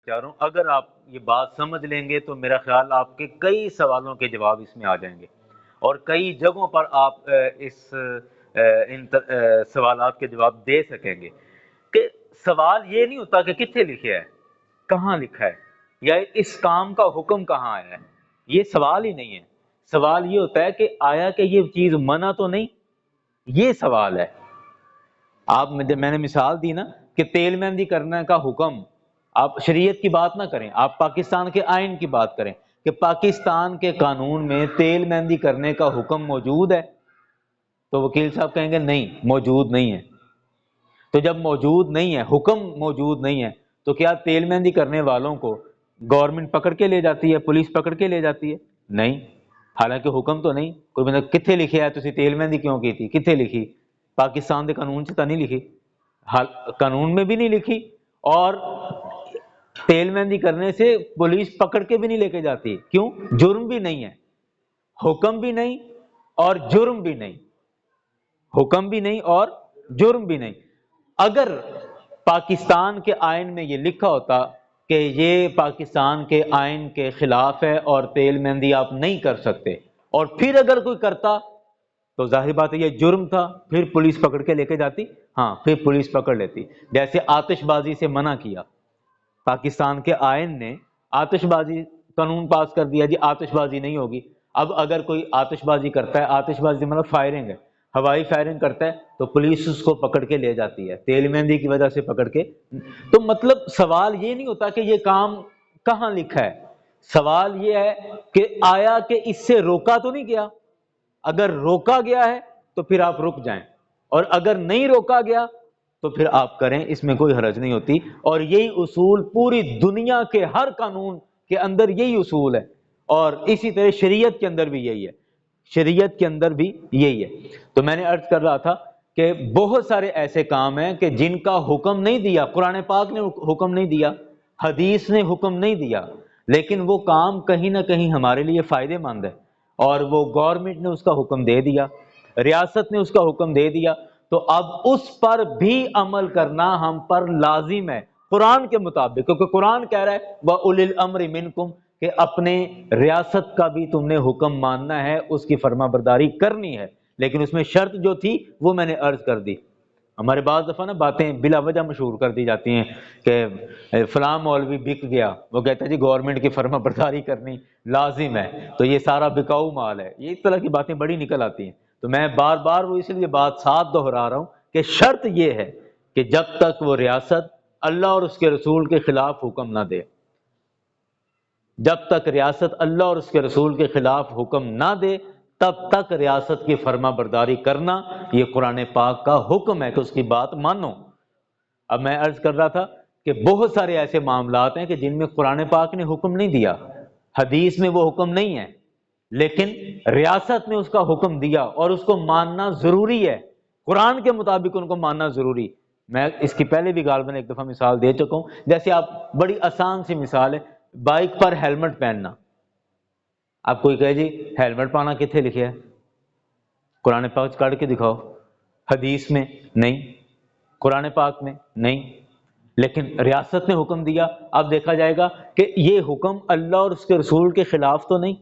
چاہ رہا ہوں اگر آپ یہ بات سمجھ لیں گے تو میرا خیال آپ کے کئی سوالوں کے جواب اس میں آ جائیں گے، اور کئی جگہوں پر آپ سوالات کے جواب دے سکیں گے کہ سوال یہ نہیں ہوتا کہ کتنے لکھے ہے، کہاں لکھا ہے، یا اس کام کا حکم کہاں آیا ہے۔ یہ سوال ہی نہیں ہے، سوال یہ ہوتا ہے کہ آیا کہ یہ چیز منع تو نہیں، یہ سوال ہے۔ آپ میں نے مثال دی نا کہ تیل مہندی کرنے کا حکم، آپ شریعت کی بات نہ کریں، آپ پاکستان کے آئین کی بات کریں کہ پاکستان کے قانون میں تیل مہندی کرنے کا حکم موجود ہے، تو وکیل صاحب کہیں گے نہیں موجود نہیں ہے۔ تو جب موجود نہیں ہے، حکم موجود نہیں ہے، تو کیا تیل مہندی کرنے والوں کو گورنمنٹ پکڑ کے لے جاتی ہے، پولیس پکڑ کے لے جاتی ہے؟ نہیں، حالانکہ حکم تو نہیں کوئی بندہ کتنے لکھے ہے تسی تیل مہندی کیوں کی تھی، کتنے لکھی؟ پاکستان کے قانون سے تو نہیں لکھی، قانون میں بھی نہیں لکھی، اور تیل مہندی کرنے سے پولیس پکڑ کے بھی نہیں لے کے جاتی، کیوں؟ جرم بھی نہیں ہے، حکم بھی نہیں اور جرم بھی نہیں، حکم بھی نہیں اور جرم بھی نہیں۔ اگر پاکستان کے آئین میں یہ لکھا ہوتا کہ یہ پاکستان کے آئین کے خلاف ہے اور تیل مہندی آپ نہیں کر سکتے، اور پھر اگر کوئی کرتا تو ظاہر بات ہے یہ جرم تھا، پھر پولیس پکڑ کے لے کے جاتی؟ ہاں، پھر پولیس پکڑ لیتی۔ جیسے آتش بازی سے منع کیا، پاکستان کے آئین نے آتش بازی قانون پاس کر دیا، جی آتش بازی نہیں ہوگی۔ اب اگر کوئی آتش بازی کرتا ہے، آتش بازی مطلب فائرنگ ہے، ہوائی فائرنگ کرتا ہے، تو پولیس اس کو پکڑ کے لے جاتی ہے تیل مہندی کی وجہ سے پکڑ کے۔ تو مطلب سوال یہ نہیں ہوتا کہ یہ کام کہاں لکھا ہے، سوال یہ ہے کہ آیا کہ اس سے روکا تو نہیں گیا؟ اگر روکا گیا ہے تو پھر آپ رک جائیں، اور اگر نہیں روکا گیا تو پھر آپ کریں، اس میں کوئی حرج نہیں ہوتی۔ اور یہی اصول پوری دنیا کے ہر قانون کے اندر یہی اصول ہے، اور اسی طرح شریعت کے اندر بھی یہی ہے، شریعت کے اندر بھی یہی ہے۔ تو میں نے عرض کر رہا تھا کہ بہت سارے ایسے کام ہیں کہ جن کا حکم نہیں دیا، قرآن پاک نے حکم نہیں دیا، حدیث نے حکم نہیں دیا، لیکن وہ کام کہیں نہ کہیں ہمارے لیے فائدے مند ہے، اور وہ گورنمنٹ نے اس کا حکم دے دیا، ریاست نے اس کا حکم دے دیا، تو اب اس پر بھی عمل کرنا ہم پر لازم ہے قرآن کے مطابق، کیونکہ قرآن کہہ رہا ہے وَأُولِي الْأَمْرِ مِنْكُمْ، کہ اپنے ریاست کا بھی تم نے حکم ماننا ہے، اس کی فرما برداری کرنی ہے۔ لیکن اس میں شرط جو تھی وہ میں نے عرض کر دی۔ ہمارے بعض دفعہ نا باتیں بلا وجہ مشہور کر دی جاتی ہیں کہ فلاں مولوی بک گیا، وہ کہتا ہے جی گورنمنٹ کی فرما برداری کرنی لازم ہے، تو یہ سارا بکاؤ مال ہے، یہ اس طرح کی باتیں بڑی نکل آتی ہیں۔ تو میں بار بار وہ اس لیے بات ساتھ دہرا رہا ہوں کہ شرط یہ ہے کہ جب تک وہ ریاست اللہ اور اس کے رسول کے خلاف حکم نہ دے، جب تک ریاست اللہ اور اس کے رسول کے خلاف حکم نہ دے، تب تک ریاست کی فرما برداری کرنا یہ قرآن پاک کا حکم ہے کہ اس کی بات مانو۔ اب میں عرض کر رہا تھا کہ بہت سارے ایسے معاملات ہیں کہ جن میں قرآن پاک نے حکم نہیں دیا، حدیث میں وہ حکم نہیں ہے، لیکن ریاست نے اس کا حکم دیا اور اس کو ماننا ضروری ہے، قرآن کے مطابق ان کو ماننا ضروری۔ میں اس کی پہلے بھی غالباً ایک دفعہ مثال دے چکا ہوں، جیسے آپ بڑی آسان سی مثال ہے، بائک پر ہیلمٹ پہننا۔ آپ کوئی کہے جی ہیلمٹ پانا کتنے لکھے ہے؟ قرآن پاک کاٹ کے دکھاؤ، حدیث میں نہیں، قرآن پاک میں نہیں، لیکن ریاست نے حکم دیا۔ اب دیکھا جائے گا کہ یہ حکم اللہ اور اس کے رسول کے خلاف تو نہیں،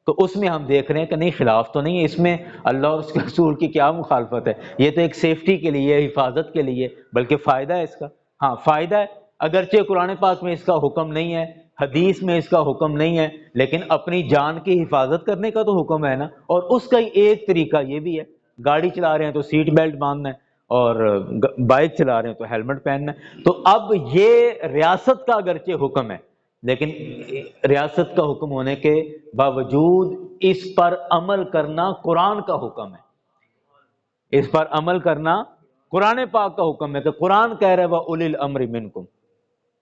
تو اس میں ہم دیکھ رہے ہیں کہ نہیں خلاف تو نہیں ہے، اس میں اللہ اور اس کے رسول کی کیا مخالفت ہے؟ یہ تو ایک سیفٹی کے لیے، حفاظت کے لیے، بلکہ فائدہ ہے اس کا۔ ہاں فائدہ ہے، اگرچہ قرآن پاک میں اس کا حکم نہیں ہے، حدیث میں اس کا حکم نہیں ہے، لیکن اپنی جان کی حفاظت کرنے کا تو حکم ہے نا۔ اور اس کا ایک طریقہ یہ بھی ہے، گاڑی چلا رہے ہیں تو سیٹ بیلٹ باندھنا ہے، اور بائک چلا رہے ہیں تو ہیلمٹ پہننا ہے۔ تو اب یہ ریاست کا اگرچہ حکم ہے، لیکن ریاست کا حکم ہونے کے باوجود اس پر عمل کرنا قرآن کا حکم ہے، اس پر عمل کرنا قرآن پاک کا حکم ہے، کہ قرآن کہہ رہا ہے وَأُولِي الْأَمْرِ مِنْكُمْ۔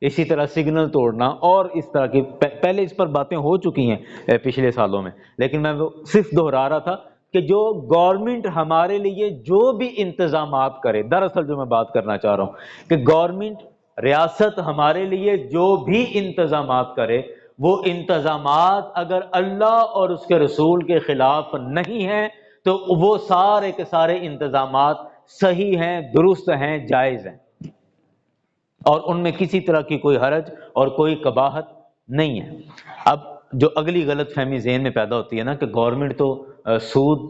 اسی طرح سگنل توڑنا اور اس طرح کی پہلے اس پر باتیں ہو چکی ہیں پچھلے سالوں میں، لیکن میں وہ صرف دہرا رہا تھا کہ جو گورنمنٹ ہمارے لیے جو بھی انتظامات کرے، دراصل جو میں بات کرنا چاہ رہا ہوں کہ گورنمنٹ، ریاست ہمارے لیے جو بھی انتظامات کرے، وہ انتظامات اگر اللہ اور اس کے رسول کے خلاف نہیں ہیں تو وہ سارے کے سارے انتظامات صحیح ہیں، درست ہیں، جائز ہیں۔ اور ان میں کسی طرح کی کوئی حرج اور کوئی قباحت نہیں ہے۔ اب جو اگلی غلط فہمی ذہن میں پیدا ہوتی ہے نا کہ گورنمنٹ تو سود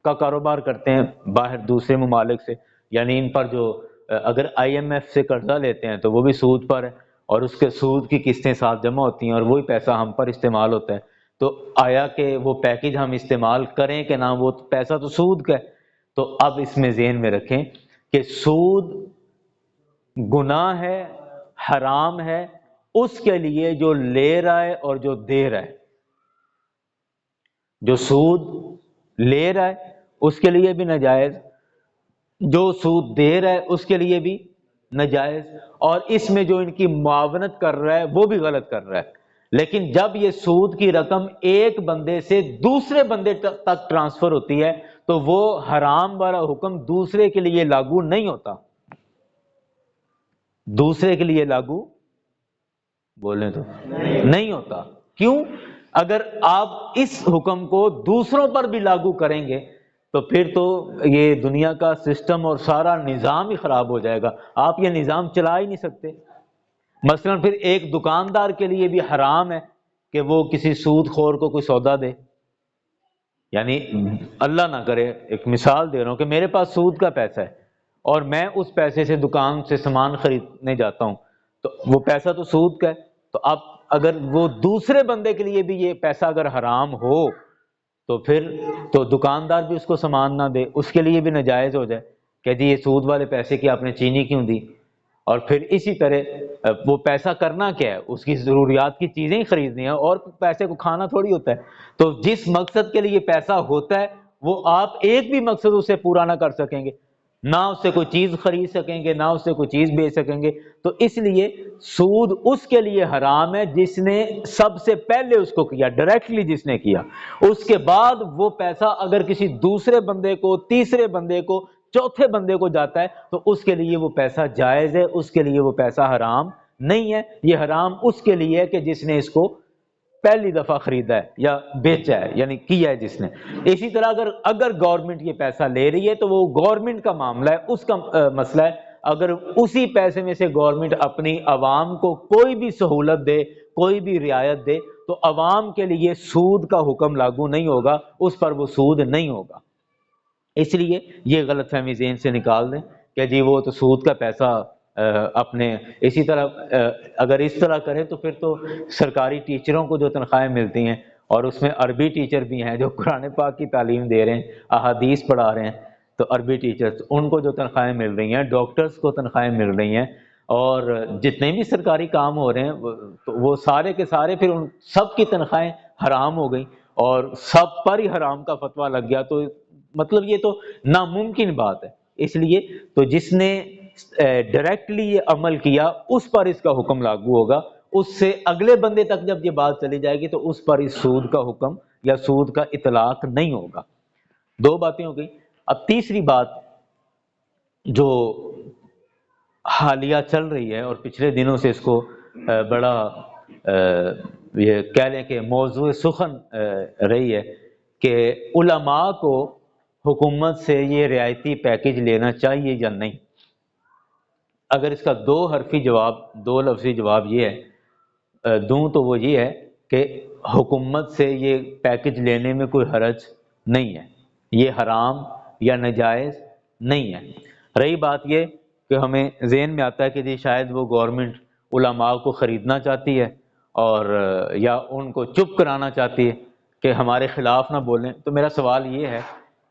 کا کاروبار کرتے ہیں باہر دوسرے ممالک سے، یعنی ان پر جو اگر آئی ایم ایف سے قرضہ لیتے ہیں تو وہ بھی سود پر ہے، اور اس کے سود کی قسطیں ساتھ جمع ہوتی ہیں اور وہی پیسہ ہم پر استعمال ہوتا ہے، تو آیا کہ وہ پیکج ہم استعمال کریں کہ نہ، وہ پیسہ تو سود کا ہے۔ تو اب اس میں ذہن میں رکھیں کہ سود گناہ ہے، حرام ہے اس کے لیے جو لے رہا ہے اور جو دے رہا ہے۔ جو سود لے رہا ہے اس کے لیے بھی ناجائز، جو سود دے رہا ہے اس کے لیے بھی ناجائز، اور اس میں جو ان کی معاونت کر رہا ہے وہ بھی غلط کر رہا ہے۔ لیکن جب یہ سود کی رقم ایک بندے سے دوسرے بندے تک ٹرانسفر ہوتی ہے تو وہ حرام والا حکم دوسرے کے لیے لاگو نہیں ہوتا، دوسرے کے لیے لاگو بولیں تو نہیں ہوتا۔ کیوں؟ اگر آپ اس حکم کو دوسروں پر بھی لاگو کریں گے تو پھر تو یہ دنیا کا سسٹم اور سارا نظام ہی خراب ہو جائے گا، آپ یہ نظام چلا ہی نہیں سکتے۔ مثلا پھر ایک دکاندار کے لیے بھی حرام ہے کہ وہ کسی سود خور کو کوئی سودا دے، یعنی اللہ نہ کرے، ایک مثال دے رہا ہوں کہ میرے پاس سود کا پیسہ ہے اور میں اس پیسے سے دکان سے سامان خریدنے جاتا ہوں، تو وہ پیسہ تو سود کا ہے، تو اب اگر وہ دوسرے بندے کے لیے بھی یہ پیسہ اگر حرام ہو تو پھر تو دکاندار بھی اس کو سامان نہ دے، اس کے لیے بھی ناجائز ہو جائے کہ جی یہ سود والے پیسے کی آپ نے چینی کیوں دی۔ اور پھر اسی طرح وہ پیسہ کرنا کیا ہے، اس کی ضروریات کی چیزیں ہی خریدنی ہیں، اور پیسے کو کھانا تھوڑی ہوتا ہے۔ تو جس مقصد کے لیے پیسہ ہوتا ہے وہ آپ ایک بھی مقصد اس سے پورا نہ کر سکیں گے، نہ اس سے کوئی چیز خرید سکیں گے، نہ اس سے کوئی چیز بیچ سکیں گے۔ تو اس لیے سود اس کے لیے حرام ہے جس نے سب سے پہلے اس کو کیا، ڈائریکٹلی جس نے کیا، اس کے بعد وہ پیسہ اگر کسی دوسرے بندے کو، تیسرے بندے کو، چوتھے بندے کو جاتا ہے تو اس کے لیے وہ پیسہ جائز ہے، اس کے لیے وہ پیسہ حرام نہیں ہے۔ یہ حرام اس کے لیے ہے کہ جس نے اس کو پہلی دفعہ خریدا ہے یا بیچا ہے، یعنی کیا ہے جس نے۔ اسی طرح اگر گورنمنٹ یہ پیسہ لے رہی ہے تو وہ گورنمنٹ کا معاملہ ہے، اس کا مسئلہ ہے۔ اگر اسی پیسے میں سے گورنمنٹ اپنی عوام کو کوئی بھی سہولت دے، کوئی بھی رعایت دے، تو عوام کے لیے سود کا حکم لاگو نہیں ہوگا، اس پر وہ سود نہیں ہوگا۔ اس لیے یہ غلط فہمی ذہن سے نکال دیں کہ جی وہ تو سود کا پیسہ اپنے، اسی طرح اگر اس طرح کریں تو پھر تو سرکاری ٹیچروں کو جو تنخواہیں ملتی ہیں، اور اس میں عربی ٹیچر بھی ہیں جو قرآن پاک کی تعلیم دے رہے ہیں، احادیث پڑھا رہے ہیں، تو عربی ٹیچرز ان کو جو تنخواہیں مل رہی ہیں، ڈاکٹرز کو تنخواہیں مل رہی ہیں، اور جتنے بھی سرکاری کام ہو رہے ہیں تو وہ سارے کے سارے پھر ان سب کی تنخواہیں حرام ہو گئیں اور سب پر ہی حرام کا فتویٰ لگ گیا، تو مطلب یہ تو ناممکن بات ہے۔ اس لیے تو جس نے ڈائریکٹلی یہ عمل کیا اس پر اس کا حکم لاگو ہوگا، اس سے اگلے بندے تک جب یہ بات چلی جائے گی تو اس پر اس سود کا حکم یا سود کا اطلاق نہیں ہوگا۔ دو باتیں ہو گئی۔ اب تیسری بات جو حالیہ چل رہی ہے اور پچھلے دنوں سے اس کو بڑا یہ کہہ لیں کہ موضوع سخن رہی ہے کہ علماء کو حکومت سے یہ رعایتی پیکج لینا چاہیے یا نہیں۔ اگر اس کا دو حرفی جواب، دو لفظی جواب یہ ہے دوں تو وہ یہ ہے کہ حکومت سے یہ پیکج لینے میں کوئی حرج نہیں ہے، یہ حرام یا ناجائز نہیں ہے۔ رہی بات یہ کہ ہمیں ذہن میں آتا ہے کہ جی شاید وہ گورنمنٹ علماء کو خریدنا چاہتی ہے اور یا ان کو چپ کرانا چاہتی ہے کہ ہمارے خلاف نہ بولیں، تو میرا سوال یہ ہے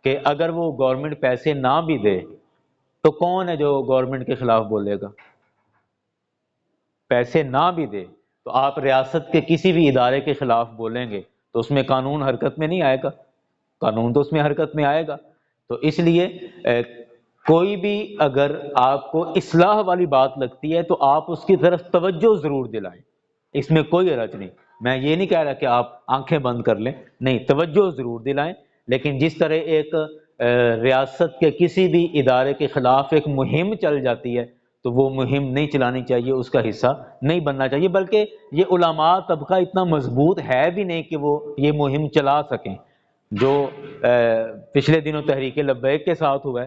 کہ اگر وہ گورنمنٹ پیسے نہ بھی دے تو کون ہے جو گورنمنٹ کے خلاف بولے گا؟ پیسے نہ بھی دے تو آپ ریاست کے کسی بھی ادارے کے خلاف بولیں گے تو اس میں قانون حرکت میں نہیں آئے گا، قانون تو اس میں حرکت میں آئے گا۔ تو اس لیے کوئی بھی اگر آپ کو اصلاح والی بات لگتی ہے تو آپ اس کی طرف توجہ ضرور دلائیں، اس میں کوئی حرج نہیں۔ میں یہ نہیں کہہ رہا کہ آپ آنکھیں بند کر لیں، نہیں، توجہ ضرور دلائیں، لیکن جس طرح ایک ریاست کے کسی بھی ادارے کے خلاف ایک مہم چل جاتی ہے تو وہ مہم نہیں چلانی چاہیے، اس کا حصہ نہیں بننا چاہیے، بلکہ یہ علماء طبقہ اتنا مضبوط ہے بھی نہیں کہ وہ یہ مہم چلا سکیں۔ جو پچھلے دنوں تحریک لبیک کے ساتھ ہوا ہے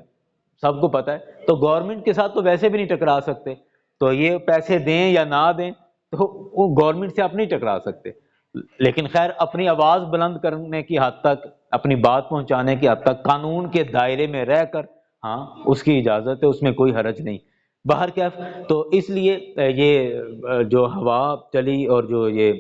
سب کو پتہ ہے، تو گورنمنٹ کے ساتھ تو ویسے بھی نہیں ٹکرا سکتے، تو یہ پیسے دیں یا نہ دیں تو وہ گورنمنٹ سے آپ نہیں ٹکرا سکتے، لیکن خیر اپنی آواز بلند کرنے کی حد تک، اپنی بات پہنچانے کی حد تک قانون کے دائرے میں رہ کر ہاں اس کی اجازت ہے، اس میں کوئی حرج نہیں باہر کیف۔ تو اس لیے یہ جو ہوا چلی اور جو یہ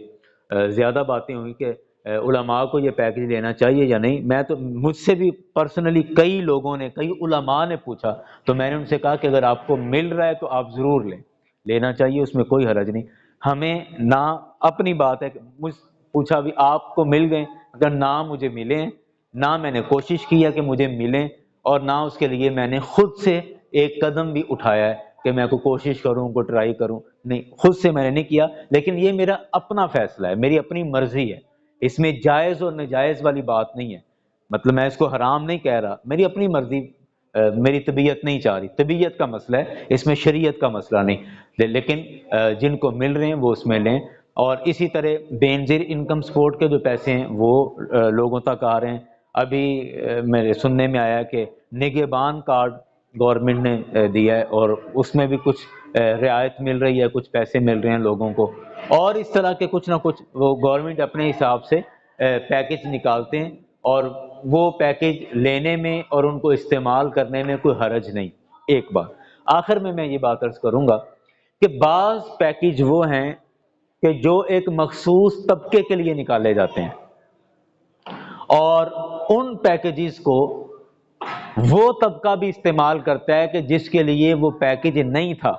زیادہ باتیں ہوئی کہ علماء کو یہ پیکج لینا چاہیے یا نہیں، میں تو مجھ سے بھی پرسنلی کئی لوگوں نے، کئی علماء نے پوچھا، تو میں نے ان سے کہا کہ اگر آپ کو مل رہا ہے تو آپ ضرور لیں، لینا چاہیے، اس میں کوئی حرج نہیں۔ ہمیں نہ اپنی بات ہے، مجھ پوچھا بھی آپ کو مل گئے، اگر نہ مجھے ملے ہیں، نہ میں نے کوشش کی ہے کہ مجھے ملیں، اور نہ اس کے لیے میں نے خود سے ایک قدم بھی اٹھایا ہے کہ میں کو کوشش کروں، کو ٹرائی کروں، نہیں، خود سے میں نے نہیں کیا، لیکن یہ میرا اپنا فیصلہ ہے، میری اپنی مرضی ہے، اس میں جائز اور ناجائز والی بات نہیں ہے، مطلب میں اس کو حرام نہیں کہہ رہا، میری اپنی مرضی، میری طبیعت نہیں چاہ رہی، طبیعت کا مسئلہ ہے، اس میں شریعت کا مسئلہ نہیں، لیکن جن کو مل رہے ہیں وہ اس میں لیں۔ اور اسی طرح بے نظیر انکم سپورٹ کے جو پیسے ہیں وہ لوگوں تک آ رہے ہیں۔ ابھی میرے سننے میں آیا کہ نگہبان کارڈ گورنمنٹ نے دیا ہے اور اس میں بھی کچھ رعایت مل رہی ہے، کچھ پیسے مل رہے ہیں لوگوں کو، اور اس طرح کے کچھ نہ کچھ وہ گورنمنٹ اپنے حساب سے پیکج نکالتے ہیں، اور وہ پیکج لینے میں اور ان کو استعمال کرنے میں کوئی حرج نہیں۔ ایک بات آخر میں یہ بات عرض کروں گا کہ بعض پیکج وہ ہیں کہ جو ایک مخصوص طبقے کے لیے نکالے جاتے ہیں، اور ان پیکجز کو وہ طبقہ بھی استعمال کرتا ہے کہ جس کے لیے وہ پیکج نہیں تھا،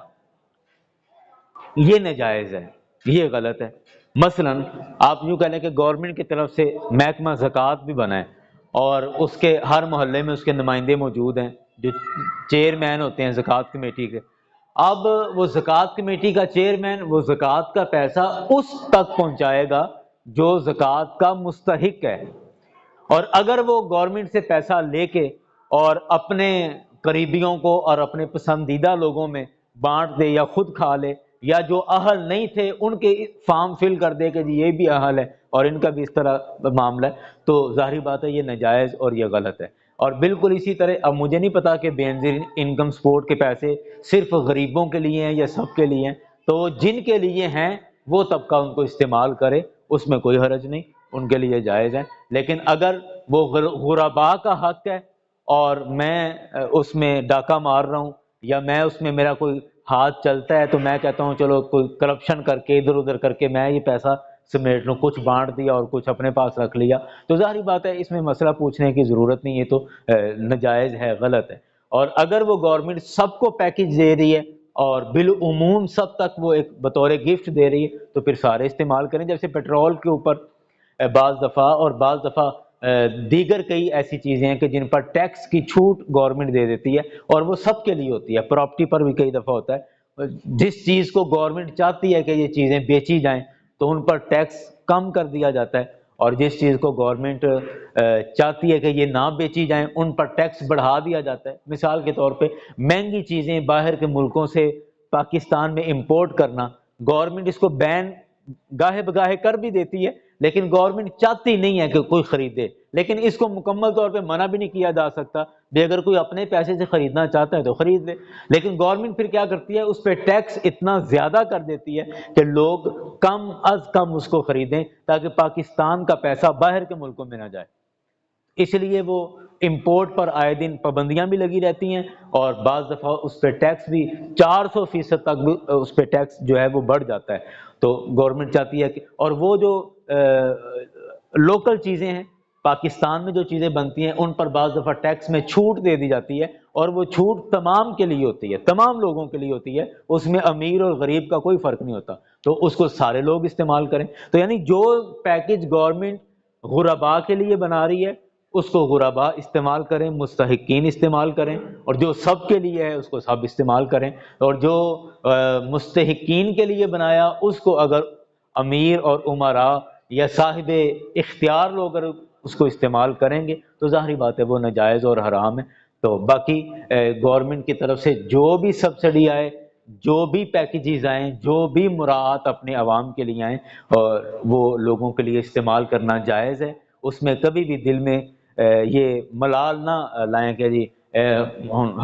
یہ ناجائز ہے، یہ غلط ہے۔ مثلا آپ یوں کہہ لیں کہ گورنمنٹ کی طرف سے محکمہ زکوٰۃ بھی بنا ہے، اور اس کے ہر محلے میں اس کے نمائندے موجود ہیں جو چیئرمین ہوتے ہیں زکوٰۃ کمیٹی کے۔ اب وہ زکوٰۃ کمیٹی کا چیئرمین وہ زکوٰۃ کا پیسہ اس تک پہنچائے گا جو زکوٰۃ کا مستحق ہے، اور اگر وہ گورنمنٹ سے پیسہ لے کے اور اپنے قریبیوں کو اور اپنے پسندیدہ لوگوں میں بانٹ دے یا خود کھا لے، یا جو اہل نہیں تھے ان کے فارم فل کر دے کہ جی یہ بھی اہل ہے اور ان کا بھی اس طرح معاملہ ہے، تو ظاہری بات ہے یہ ناجائز اور یہ غلط ہے۔ اور بالکل اسی طرح اب مجھے نہیں پتا کہ بے نظیر انکم سپورٹ کے پیسے صرف غریبوں کے لیے ہیں یا سب کے لیے ہیں، تو جن کے لیے ہیں وہ طبقہ ان کو استعمال کرے، اس میں کوئی حرج نہیں، ان کے لیے جائز ہے۔ لیکن اگر وہ غرباء کا حق ہے اور میں اس میں ڈاکہ مار رہا ہوں، یا میں اس میں میرا کوئی ہاتھ چلتا ہے، تو میں کہتا ہوں چلو کوئی کرپشن کر کے ادھر ادھر کر کے میں یہ پیسہ سمیٹ لوں، کچھ بانٹ دیا اور کچھ اپنے پاس رکھ لیا، تو ظاہری بات ہے اس میں مسئلہ پوچھنے کی ضرورت نہیں، یہ تو ناجائز ہے، غلط ہے۔ اور اگر وہ گورنمنٹ سب کو پیکج دے رہی ہے اور بالعموم سب تک وہ ایک بطور گفٹ دے رہی ہے، تو پھر سارے استعمال کریں، جیسے پیٹرول کے اوپر بعض دفعہ اور بعض دفعہ دیگر کئی ایسی چیزیں ہیں کہ جن پر ٹیکس کی چھوٹ گورنمنٹ دے دیتی ہے، اور وہ سب کے لیے ہوتی ہے، پراپرٹی پر بھی کئی دفعہ ہوتا ہے، جس چیز کو گورنمنٹ چاہتی ہے کہ یہ چیزیں بیچی جائیں تو ان پر ٹیکس کم کر دیا جاتا ہے، اور جس چیز کو گورنمنٹ چاہتی ہے کہ یہ نہ بیچی جائیں ان پر ٹیکس بڑھا دیا جاتا ہے۔ مثال کے طور پہ مہنگی چیزیں باہر کے ملکوں سے پاکستان میں امپورٹ کرنا، گورنمنٹ اس کو بین گاہے بگاہے کر بھی دیتی ہے، لیکن گورنمنٹ چاہتی نہیں ہے کہ کوئی خریدے، لیکن اس کو مکمل طور پہ منع بھی نہیں کیا جا سکتا بھی اگر کوئی اپنے پیسے سے خریدنا چاہتا ہے تو خرید لے، لیکن گورنمنٹ پھر کیا کرتی ہے، اس پہ ٹیکس اتنا زیادہ کر دیتی ہے کہ لوگ کم از کم اس کو خریدیں تاکہ پاکستان کا پیسہ باہر کے ملکوں میں نہ جائے۔ اس لیے وہ امپورٹ پر آئے دن پابندیاں بھی لگی رہتی ہیں، اور بعض دفعہ اس پہ ٹیکس بھی 400% تک بھی اس پہ ٹیکس جو ہے وہ بڑھ جاتا ہے۔ تو گورنمنٹ چاہتی ہے کہ، اور وہ جو لوکل چیزیں ہیں پاکستان میں جو چیزیں بنتی ہیں ان پر بعض دفعہ ٹیکس میں چھوٹ دے دی جاتی ہے، اور وہ چھوٹ تمام کے لیے ہوتی ہے، تمام لوگوں کے لیے ہوتی ہے، اس میں امیر اور غریب کا کوئی فرق نہیں ہوتا، تو اس کو سارے لوگ استعمال کریں۔ تو یعنی جو پیکج گورنمنٹ غرباء کے لیے بنا رہی ہے اس کو غرباء استعمال کریں، مستحقین استعمال کریں، اور جو سب کے لیے ہے اس کو سب استعمال کریں، اور جو مستحقین کے لیے بنایا اس کو اگر امیر اور امراء یا صاحب اختیار لوگ اگر اس کو استعمال کریں گے تو ظاہری بات ہے وہ ناجائز اور حرام ہے۔ تو باقی گورنمنٹ کی طرف سے جو بھی سبسڈی آئے، جو بھی پیکیجز آئیں، جو بھی مراعات اپنے عوام کے لیے آئیں، اور وہ لوگوں کے لیے استعمال کرنا جائز ہے، اس میں کبھی بھی دل میں یہ ملال نہ لائیں کہ جی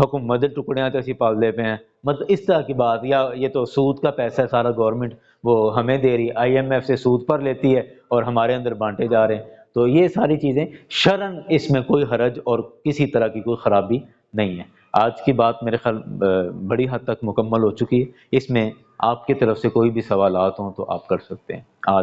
حکم مدد ٹکڑیاں تو اسی پال دے پہ ہیں مطلب اس طرح کی بات، یا یہ تو سود کا پیسہ ہے سارا گورنمنٹ وہ ہمیں دے رہی ہے، آئی ایم ایف سے سود پر لیتی ہے اور ہمارے اندر بانٹے جا رہے ہیں۔ تو یہ ساری چیزیں شرعاً اس میں کوئی حرج اور کسی طرح کی کوئی خرابی نہیں ہے۔ آج کی بات میرے خیال بڑی حد تک مکمل ہو چکی ہے، اس میں آپ کی طرف سے کوئی بھی سوالات ہوں تو آپ کر سکتے ہیں آج